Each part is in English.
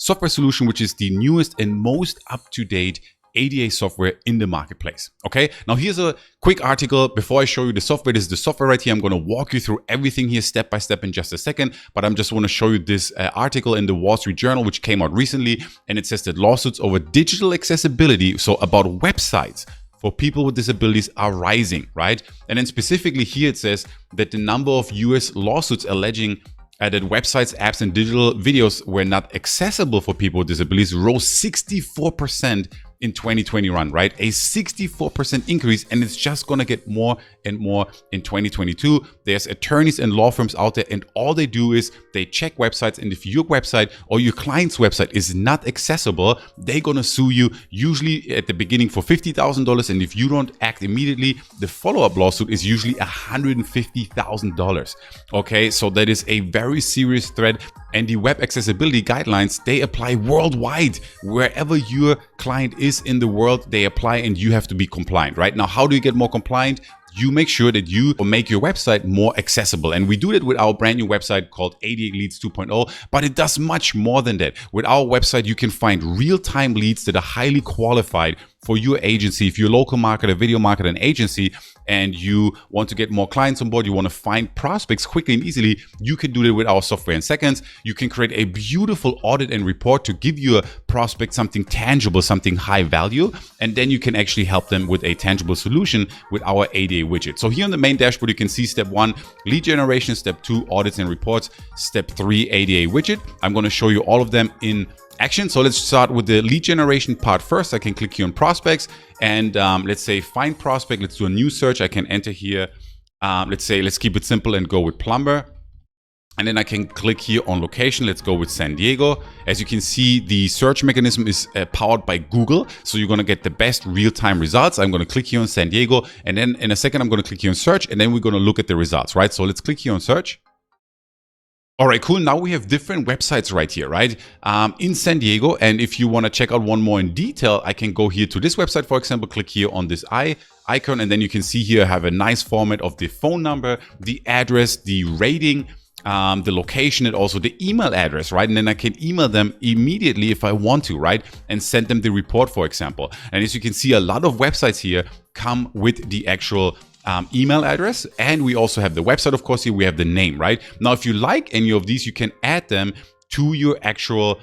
software solution, which is the newest and most up-to-date ADA software in the marketplace. Okay, now here's a quick article. Before I show you the software, this is the software right here. I'm going to walk you through everything here step by step in just a second, but I'm just want to show you this article in the Wall Street Journal, which came out recently, and it says that lawsuits over digital accessibility, so about websites for people with disabilities, are rising, right? And then specifically here it says that the number of US lawsuits alleging that websites, apps, and digital videos were not accessible for people with disabilities rose 64% in 2021, right? A 64% increase, and it's just gonna get more and more in 2022. There's attorneys and law firms out there, and all they do is they check websites, and if your website or your client's website is not accessible, they're gonna sue you, usually at the beginning for $50,000, and if you don't act immediately, the follow-up lawsuit is usually $150,000. Okay, so that is a very serious threat. And the web accessibility guidelines, they apply worldwide. Wherever your client is in the world, they apply, and you have to be compliant, right? Now, how do you get more compliant? You make sure that you make your website more accessible. And we do it with our brand new website called ADA LEADZ 2.0, but it does much more than that. With our website, you can find real-time leads that are highly qualified for your agency. If you're a local marketer, video marketer, and agency, and you want to get more clients on board, you want to find prospects quickly and easily, you can do that with our software in seconds. You can create a beautiful audit and report to give you a prospect something tangible, something high value, and then you can actually help them with a tangible solution with our ADA widget. So here on the main dashboard, you can see step 1, lead generation, step 2, audits and reports, step 3, ADA widget. I'm going to show you all of them in action. So let's start with the lead generation part first. I can click here on prospects, and let's say find prospect. Let's do a new search. I can enter here. Let's keep it simple and go with plumber. And then I can click here on location. Let's go with San Diego. As you can see, the search mechanism is powered by Google. So you're going to get the best real-time results. I'm going to click here on San Diego. And then in a second, I'm going to click here on search. And then we're going to look at the results, right? So let's click here on search. All right, cool. Now we have different websites right here, right? In San Diego. And if you want to check out one more in detail, I can go here to this website, for example, click here on this icon. And then you can see here, I have a nice format of the phone number, the address, the rating, the location, and also the email address, right? And then I can email them immediately if I want to, right? And send them the report, for example. And as you can see, a lot of websites here come with the actual email address, and we also have the website, of course. Here we have the name, right? Now, if you like any of these, you can add them to your actual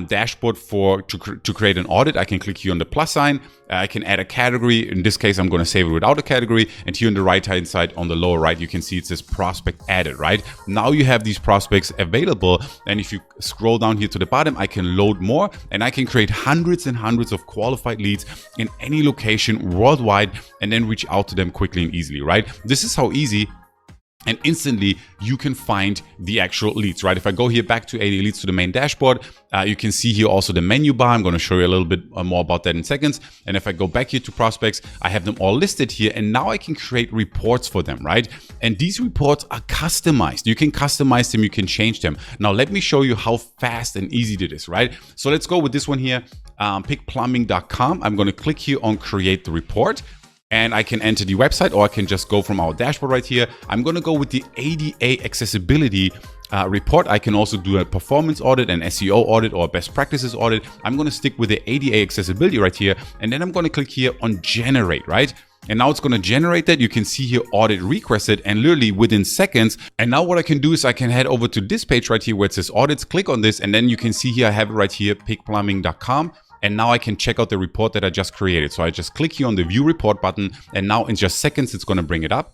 dashboard to create an audit. I can click here on the plus sign. I can add a category. In this case, I'm going to save it without a category. And here on the right hand side, on the lower right, you can see it says prospect added, right? Now you have these prospects available. And if you scroll down here to the bottom, I can load more, and I can create hundreds and hundreds of qualified leads in any location worldwide, and then reach out to them quickly and easily, right? This is how easy and instantly you can find the actual leads, right? If I go here back to ADA LEADZ to the main dashboard, you can see here also the menu bar. I'm going to show you a little bit more about that in seconds. And if I go back here to prospects, I have them all listed here, and now I can create reports for them, right? And these reports are customized. You can customize them, you can change them. Now let me show you how fast and easy it is, right? So let's go with this one here, pickplumbing.com. I'm going to click here on create the report. And I can enter the website, or I can just go from our dashboard right here. I'm going to go with the ADA accessibility report. I can also do a performance audit, an SEO audit, or a best practices audit. I'm going to stick with the ADA accessibility right here. And then I'm going to click here on generate, right? And now it's going to generate that. You can see here audit requested, and literally within seconds. And now what I can do is I can head over to this page right here where it says audits, click on this. And then you can see here, I have it right here, pickplumbing.com. And now I can check out the report that I just created. So I just click here on the view report button, and now in just seconds, it's going to bring it up.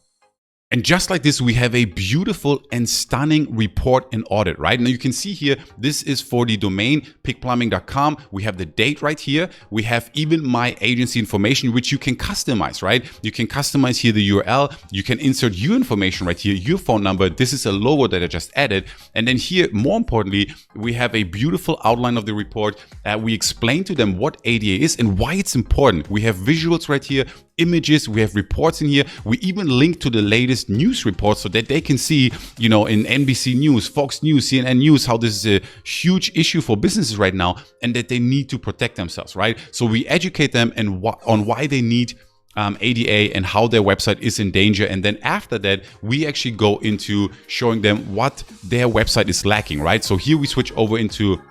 And just like this, we have a beautiful and stunning report and audit, right? Now you can see here, this is for the domain pickplumbing.com. We have the date right here. We have even my agency information, which you can customize, right? You can customize here the URL. You can insert your information right here, your phone number. This is a logo that I just added. And then here, more importantly, we have a beautiful outline of the report. We explain to them what ADA is and why it's important. We have visuals right here, images, we have reports in here. We even link to the latest news reports so that they can see, you know, in NBC News, Fox News, CNN News, how this is a huge issue for businesses right now, and that they need to protect themselves, right? So we educate them on why they need ADA and how their website is in danger. And then after that, we actually go into showing them what their website is lacking, right? So here we switch over into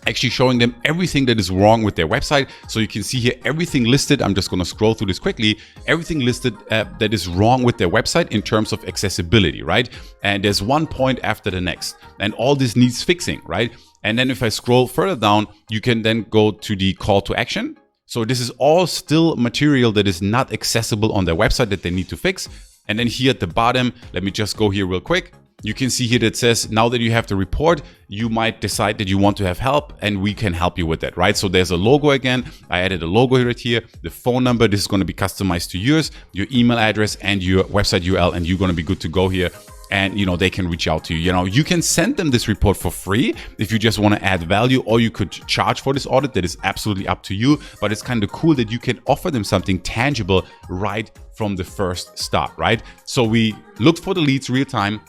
actually showing them everything that is wrong with their website. So you can see here everything listed. I'm just going to scroll through this quickly. Everything listed that is wrong with their website in terms of accessibility, right? And there's one point after the next, and all this needs fixing, right? And then if I scroll further down, you can then go to the call to action. So this is all still material that is not accessible on their website that they need to fix. And then here at the bottom, let me just go here real quick. You can see here that it says, now that you have the report, you might decide that you want to have help, and we can help you with that, right? So there's a logo again. I added a logo right here. The phone number, this is going to be customized to yours, your email address and your website URL, and you're going to be good to go here. And they can reach out to you. You can send them this report for free if you just want to add value, or you could charge for this audit. That is absolutely up to you, but it's kind of cool that you can offer them something tangible right from the first start, right? So we looked for the leads real time.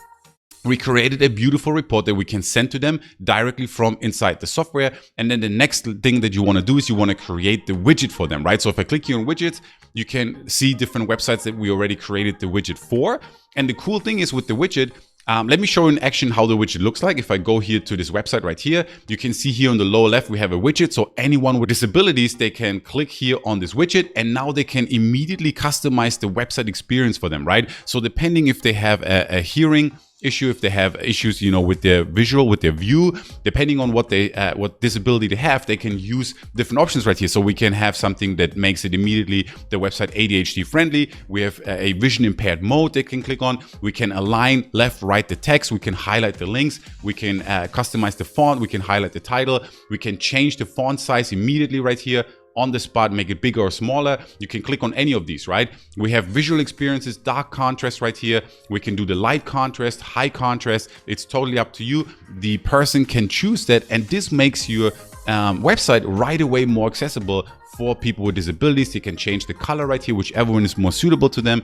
We created a beautiful report that we can send to them directly from inside the software. And then the next thing that you want to do is you want to create the widget for them, right? So if I click here on widgets, you can see different websites that we already created the widget for. And the cool thing is with the widget, let me show you in action how the widget looks like. If I go here to this website right here, you can see here on the lower left, we have a widget. So anyone with disabilities, they can click here on this widget, and now they can immediately customize the website experience for them, right? So depending if they have a hearing issue, if they have issues, with their visual, with their view, depending on what disability they have, they can use different options right here. So we can have something that makes it immediately the website ADHD friendly. We have a vision impaired mode they can click on. We can align left, right the text. We can highlight the links. We can customize the font. We can highlight the title. We can change the font size immediately right here on the spot, make it bigger or smaller. You can click on any of these, right? We have visual experiences, dark contrast right here. We can do the light contrast, high contrast. It's totally up to you. The person can choose that, and this makes your website right away more accessible for people with disabilities. They can change the color right here, whichever one is more suitable to them.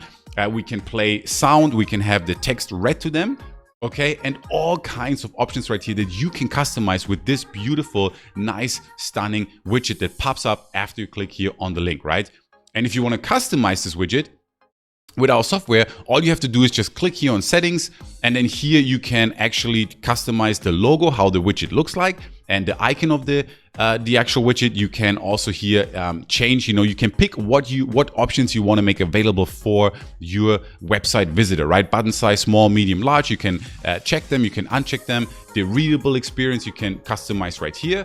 We can play sound. We can have the text read to them. Okay, and all kinds of options right here that you can customize with this beautiful, nice, stunning widget that pops up after you click here on the link, right? And if you want to customize this widget with our software, all you have to do is just click here on settings, and then here you can actually customize the logo, how the widget looks like, and the icon of the actual widget. You can also here change, you can pick what options you want to make available for your website visitor, right? Button size, small, medium, large. You can check them, you can uncheck them. The readable experience you can customize right here.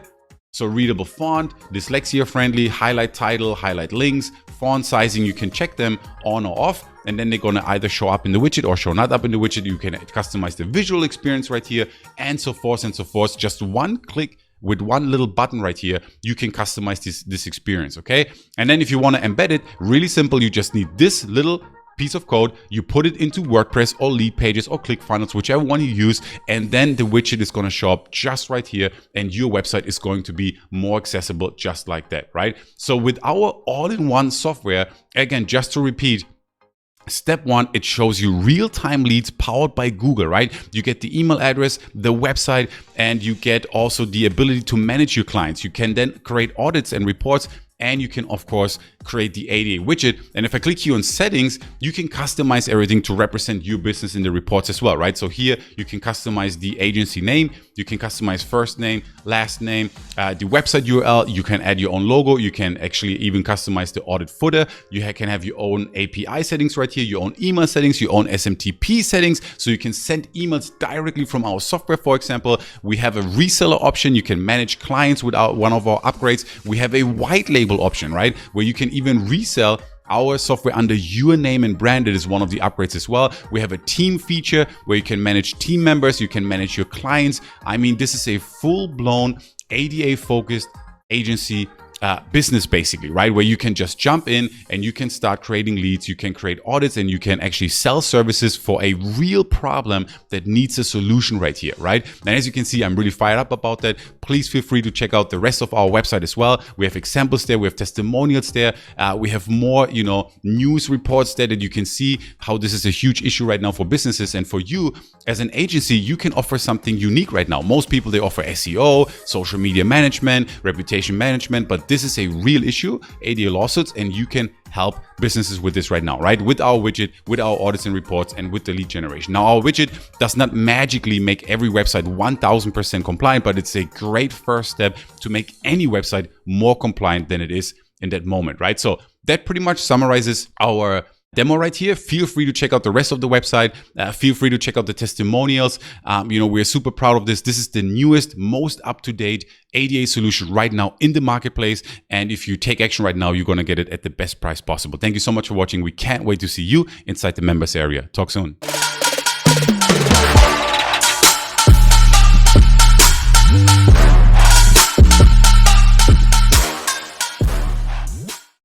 So readable font, dyslexia friendly, highlight title, highlight links, font sizing, you can check them on or off, and then they're going to either show up in the widget or show not up in the widget. You can customize the visual experience right here, and so forth and so forth. Just one click with one little button right here, you can customize this experience, okay? And then if you want to embed it, really simple, you just need this little piece of code, you put it into WordPress or Lead Pages or ClickFunnels, whichever one you use, and then the widget is going to show up just right here, and your website is going to be more accessible just like that, right? So with our all-in-one software, again, just to repeat, step one, it shows you real-time leads powered by Google, right? You get the email address, the website, and you get also the ability to manage your clients. You can then create audits and reports, and you can, of course, create the ADA widget. And if I click here on settings, you can customize everything to represent your business in the reports as well, right? So here you can customize the agency name, you can customize first name, last name, the website URL, you can add your own logo, you can actually even customize the audit footer, you can have your own API settings right here, your own email settings, your own SMTP settings, so you can send emails directly from our software. For example, we have a reseller option, you can manage clients without one of our upgrades. We have a white label option, right, where you can even resell our software under your name and brand. It is one of the upgrades as well. We have a team feature where you can manage team members, you can manage your clients. I mean, this is a full-blown ADA focused agency business basically, right? Where you can just jump in and you can start creating leads, you can create audits, and you can actually sell services for a real problem that needs a solution right here, right? And as you can see, I'm really fired up about that. Please feel free to check out the rest of our website as well. We have examples there, we have testimonials there, we have more, news reports there that you can see how this is a huge issue right now for businesses. And for you as an agency, you can offer something unique right now. Most people, they offer SEO, social media management, reputation management, but this is a real issue, ADA lawsuits, and you can help businesses with this right now, right? With our widget, with our audits and reports, and with the lead generation. Now, our widget does not magically make every website 1000% compliant, but it's a great first step to make any website more compliant than it is in that moment, right? So that pretty much summarizes our demo right here. Feel free to check out the rest of the website. Feel free to check out the testimonials. We're super proud of this. This is the newest, most up-to-date ADA solution right now in the marketplace. And if you take action right now, you're going to get it at the best price possible. Thank you so much for watching. We can't wait to see you inside the members area. Talk soon.